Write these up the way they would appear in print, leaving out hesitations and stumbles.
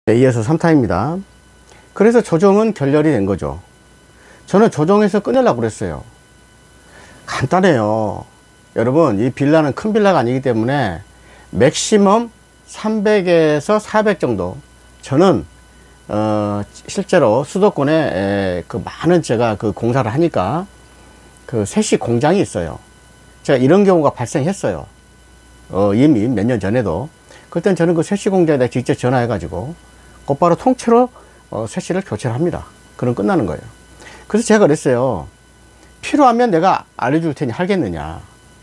네, 이어서 3타입니다. 그래서 조정은 결렬이 된 거죠. 저는 조정해서 끊으려고 그랬어요. 간단해요. 여러분, 이 빌라는 큰 빌라가 아니기 때문에 맥시멈 300에서 400 정도. 저는 실제로 수도권에 그 많은 제가 그 공사를 하니까 그 세시 공장이 있어요. 제가 이런 경우가 발생했어요. 이미 몇 년 전에도. 그땐 저는 그 세시 공장에다 직접 전화해 가지고 곧바로 통째로 세시를 교체를 합니다. 그럼 끝나는 거예요. 그래서 제가 그랬어요. 필요하면 내가 알려줄 테니 하겠느냐.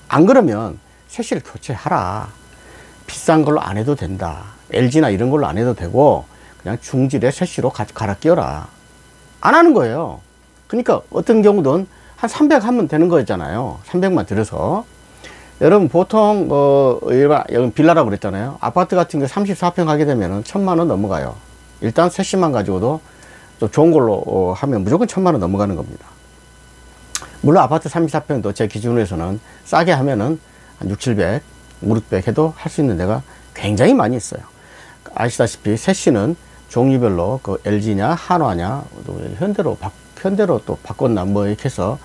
안 그러면 세시를 교체하라. 비싼 걸로 안 해도 된다. LG나 이런 걸로 안 해도 되고 그냥 중질의 세시로 갈아 끼워라. 안 하는 거예요. 그러니까 어떤 경우든 한 300 하면 되는 거였잖아요. 300만 들여서. 여러분 보통 여기 빌라라고 그랬잖아요. 아파트 같은 게 34평 하게 되면 1000만 원 넘어가요. 일단 세시만 가지고도 또 좋은 걸로 하면 무조건 1000만 원 넘어가는 겁니다. 물론 아파트 34평도 제 기준으로서는 싸게 하면은 한 6, 700, 5, 600 해도 할 수 있는 데가 굉장히 많이 있어요. 아시다시피 세시는 종류별로 그 LG냐 한화냐 또 현대로 또 바꿨나 뭐 이렇게 해서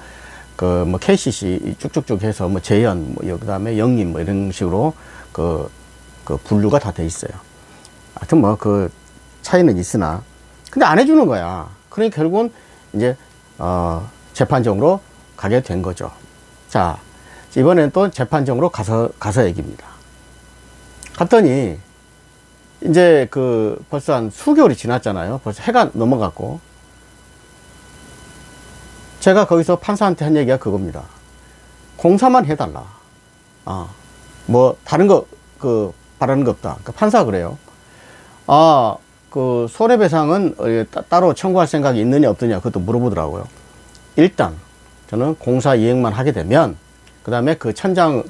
그 뭐 KCC 쭉쭉쭉 해서 뭐 재현 뭐 그다음에 영림 뭐 이런 식으로 그 분류가 다 돼 있어요. 하여튼 뭐 그 차이는 있으나 근데 안 해주는 거야. 그러니까 결국은 이제 재판정으로 가게 된 거죠. 자, 이번엔 또 재판정으로 가서 얘기입니다. 갔더니 이제 그 벌써 한 수개월이 지났잖아요. 벌써 해가 넘어갔고 제가 거기서 판사한테 한 얘기가 그겁니다. 공사만 해달라. 뭐 다른 거 바라는 거 없다. 그러니까 판사가 그래요. 그 손해배상은 따로 청구할 생각이 있느냐 없느냐 그것도 물어보더라고요. 일단 저는 공사 이행만 하게 되면 그 다음에 그 천장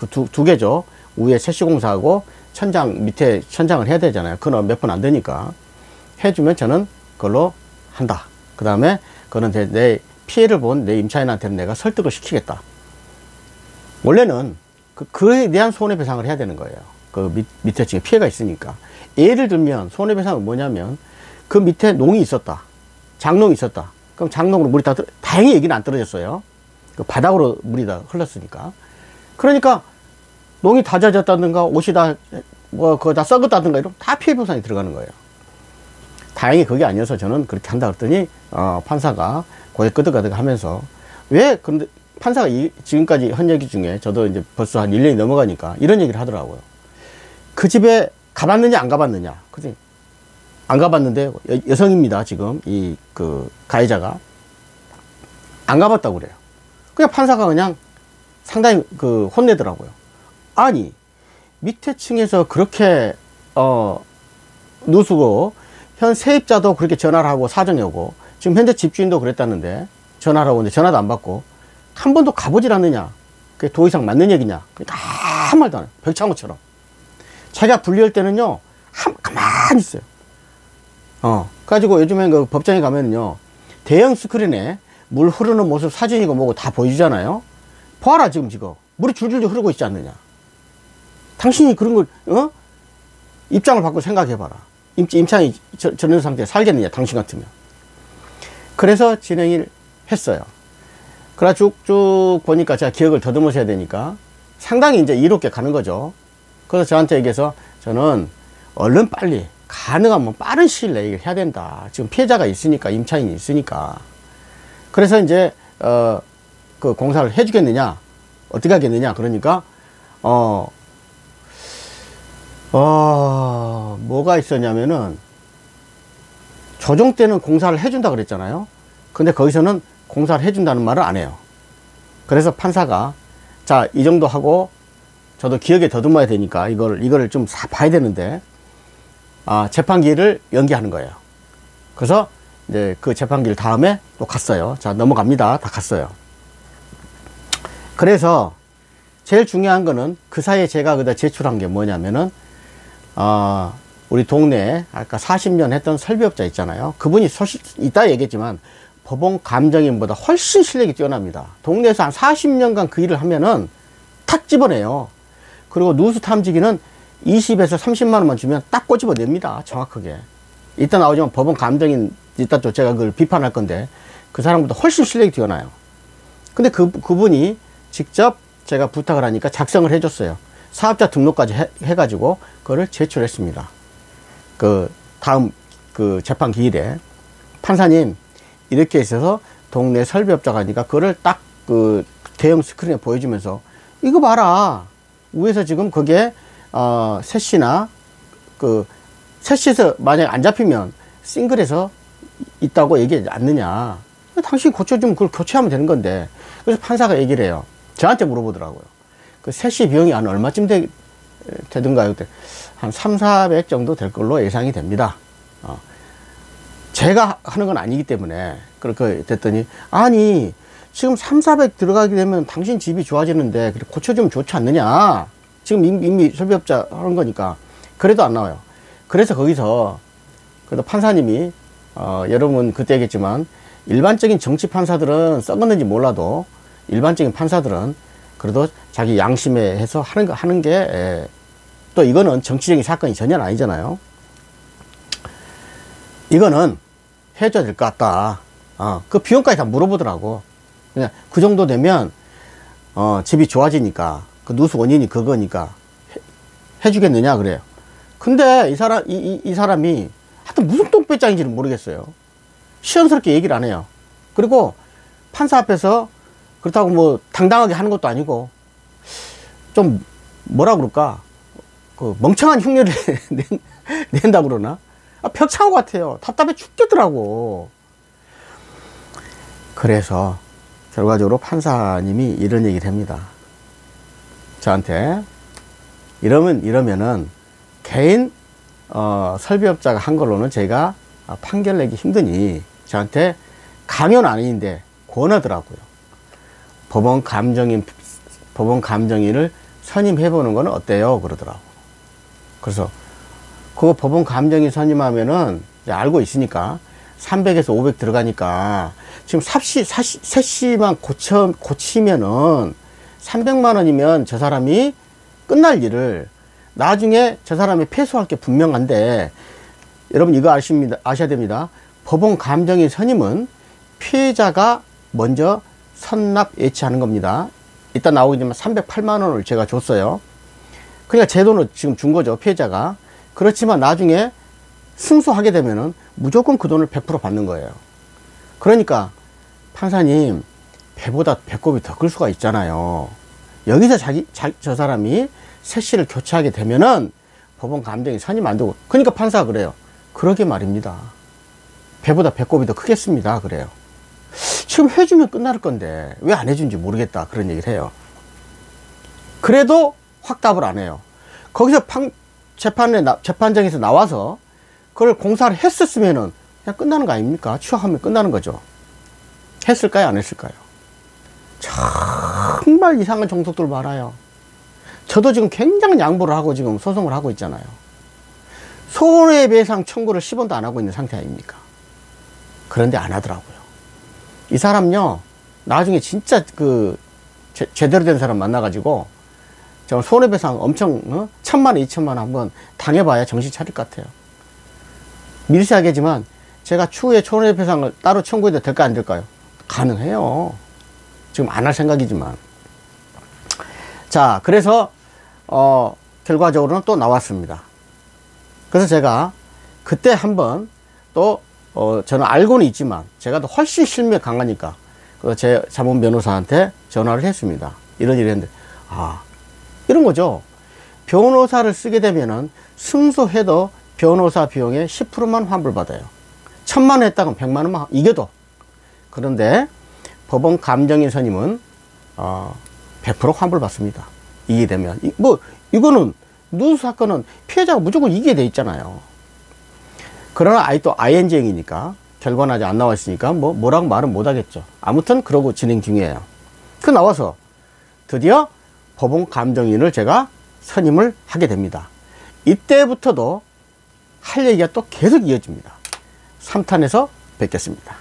두 개죠. 위에 세시공사하고 천장 밑에 천장을 해야 되잖아요. 그건 몇 번 안 되니까 해주면 저는 그걸로 한다. 그 다음에 그거는 내 피해를 본 내 임차인한테는 내가 설득을 시키겠다. 원래는 그에 대한 손해배상을 해야 되는 거예요. 그 밑에 지금 피해가 있으니까. 예를 들면 손해배상은 뭐냐면 그 밑에 농이 있었다. 장농이 있었다. 그럼 장농으로 물이 다행히 여기는 안 떨어졌어요. 그 바닥으로 물이 다 흘렀으니까. 그러니까 농이 다 젖었다든가 옷이 다 그거 다 썩었다든가 이런 다 피해 보상이 들어가는 거예요. 다행히 그게 아니어서 저는 그렇게 한다 그랬더니 판사가 고개 끄덕끄덕 하면서 왜 근데 판사가 지금까지 한 얘기 중에 저도 이제 벌써 한 1년이 넘어가니까 이런 얘기를 하더라고요. 그 집에 가봤느냐 안 가봤느냐. 그지? 안 가봤는데 여성입니다. 지금 이 그 가해자가 안 가봤다고 그래요. 그냥 판사가 그냥 상당히 혼내더라고요. 아니 밑에 층에서 그렇게 누수고 현 세입자도 그렇게 전화를 하고 사정이 오고 지금 현재 집주인도 그랬다는데 전화를 하고 근데 전화도 안 받고 한 번도 가보질 않느냐. 그게 도의상 맞는 얘기냐. 그러니까 아무 말도 안 해요. 벽창호처럼. 자기가 분리할 때는요 가만히 있어요. 그래가지고 요즘엔 그 법정에 가면은요 대형 스크린에 물 흐르는 모습 사진이고 뭐고 다 보여주잖아요. 봐라 지금 물이 줄줄 흐르고 있지 않느냐. 당신이 그런 걸 입장을 바꾸고 생각해봐라. 임차인이 저런 상태에 살겠느냐 당신 같으면. 그래서 진행을 했어요. 그래 쭉쭉 보니까 제가 기억을 더듬으셔야 되니까 상당히 이제 이롭게 가는 거죠. 그래서 저한테 얘기해서 저는 얼른 빨리 가능하면 빠른 시일 내에 해야 된다. 지금 피해자가 있으니까 임차인이 있으니까. 그래서 이제 그 공사를 해주겠느냐 어떻게 하겠느냐 그러니까 뭐가 있었냐면은 조정 때는 공사를 해준다 그랬잖아요. 근데 거기서는 공사를 해준다는 말을 안 해요. 그래서 판사가 자, 이 정도 하고 저도 기억에 더듬어야 되니까 이거를 좀 봐야 되는데 재판기를 연기하는 거예요. 그래서 이제 그 재판기를 다음에 또 갔어요. 자, 넘어갑니다. 다 갔어요. 그래서 제일 중요한 거는 그 사이에 제가 그다 제출한 게 뭐냐면은 우리 동네에 아까 40년 했던 설비업자 있잖아요. 그분이 이따 얘기했지만 법원 감정인보다 훨씬 실력이 뛰어납니다. 동네에서 한 40년간 그 일을 하면은 탁 집어내요. 그리고 누수 탐지기는 20에서 30만 원만 주면 딱 꼬집어냅니다. 정확하게. 이따 나오지만 법원 감정인, 이따 또 제가 그걸 비판할 건데, 그 사람보다 훨씬 실력이 뛰어나요. 근데 그분이 직접 제가 부탁을 하니까 작성을 해줬어요. 사업자 등록까지 해가지고, 그거를 제출했습니다. 그, 다음, 그 재판 기일에, 판사님, 이렇게 있어서 동네 설비업자가 하니까, 그거를 딱 그 대형 스크린에 보여주면서, 이거 봐라. 위에서 지금 그게, 셋이나, 셋이서 만약에 안 잡히면 싱글에서 있다고 얘기하지 않느냐. 당신이 고쳐주면 그걸 교체하면 되는 건데. 그래서 판사가 얘기를 해요. 저한테 물어보더라고요. 그 셋이 비용이 한 얼마쯤 되던가요? 그때 한 300, 400 정도 될 걸로 예상이 됩니다. 제가 하는 건 아니기 때문에. 그렇게 됐더니, 아니, 지금 300, 400 들어가게 되면 당신 집이 좋아지는데 고쳐주면 좋지 않느냐. 지금 이미 설비업자 하는 거니까. 그래도 안 나와요. 그래서 거기서, 그래도 판사님이, 여러분 그때 얘기했지만, 일반적인 정치 판사들은 썩었는지 몰라도, 일반적인 판사들은 그래도 자기 양심에 해서 하는 게, 또 이거는 정치적인 사건이 전혀 아니잖아요. 이거는 해줘야 될 것 같다. 그 비용까지 다 물어보더라고. 그냥 그 정도 되면, 집이 좋아지니까, 그 누수 원인이 그거니까, 해주겠느냐, 그래요. 근데 이 사람이 하여튼 무슨 똥배짱인지는 모르겠어요. 시원스럽게 얘기를 안 해요. 그리고 판사 앞에서 그렇다고 뭐 당당하게 하는 것도 아니고, 좀 뭐라 그럴까, 그 멍청한 흉내를 낸다 그러나? 벽창호 같아요. 답답해 죽겠더라고. 그래서 결과적으로 판사님이 이런 얘기를 합니다. 저한테 이러면은 개인 설비업자가 한 걸로는 제가 판결 내기 힘드니 저한테 강요는 아닌데 권하더라고요. 법원 감정인을 선임해보는 건 어때요? 그러더라고. 그래서 그거 법원 감정인 선임하면은 이제 알고 있으니까 300에서 500 들어가니까 지금 셋시만 고치면은 300만 원이면 저 사람이 끝날 일을 나중에 저 사람이 패소할 게 분명한데, 여러분 이거 아셔야 됩니다. 법원 감정인 선임은 피해자가 먼저 선납 예치하는 겁니다. 이따 나오겠지만 308만 원을 제가 줬어요. 그러니까 제 돈을 지금 준 거죠, 피해자가. 그렇지만 나중에 승소하게 되면은 무조건 그 돈을 100% 받는 거예요. 그러니까 판사님, 배보다 배꼽이 더 클 수가 있잖아요. 여기서 저 사람이 셋시를 교체하게 되면은 법원 감정이 선임 안 되고, 그러니까 판사가 그래요. 그러게 말입니다. 배보다 배꼽이 더 크겠습니다. 그래요. 지금 해주면 끝날 건데 왜 안 해준지 모르겠다. 그런 얘기를 해요. 그래도 확답을 안 해요. 거기서 재판장에서 나와서 그걸 공사를 했었으면은 그냥 끝나는 거 아닙니까? 취하하면 끝나는 거죠. 했을까요? 안 했을까요? 정말 이상한 종속들 많아요. 저도 지금 굉장히 양보를 하고 지금 소송을 하고 있잖아요. 손해배상 청구를 10원도 안 하고 있는 상태 아닙니까? 그런데 안 하더라고요. 이 사람요, 나중에 진짜 제대로 된 사람 만나가지고 저 손해배상 엄청 1000만 원, 2000만 원 한번 당해봐야 정신 차릴 것 같아요. 밀시하겠지만 제가 추후에 손해배상을 따로 청구해도 될까 안 될까요? 가능해요. 지금 안 할 생각이지만. 자, 그래서 결과적으로는 또 나왔습니다. 그래서 제가 그때 한번 또 저는 알고는 있지만 제가 더 훨씬 실무에 강하니까 제 자문 변호사한테 전화를 했습니다. 이런 일을 했는데, 이런 거죠. 변호사를 쓰게 되면은 승소해도 변호사 비용의 10%만 환불받아요. 1000만 원 했다가 100만 원만 이겨도. 그런데 법원 감정인 선임은 100% 환불받습니다. 이게 되면 이거는 누수 사건은 피해자가 무조건 이기게 돼 있잖아요. 그러나 또 IN쟁이니까 결과는 아직 안 나와 있으니까 뭐라고 말은 못 하겠죠. 아무튼 그러고 진행 중이에요. 그 나와서 드디어 법원 감정인을 제가 선임을 하게 됩니다. 이때부터도 할 얘기가 또 계속 이어집니다. 3탄에서 뵙겠습니다.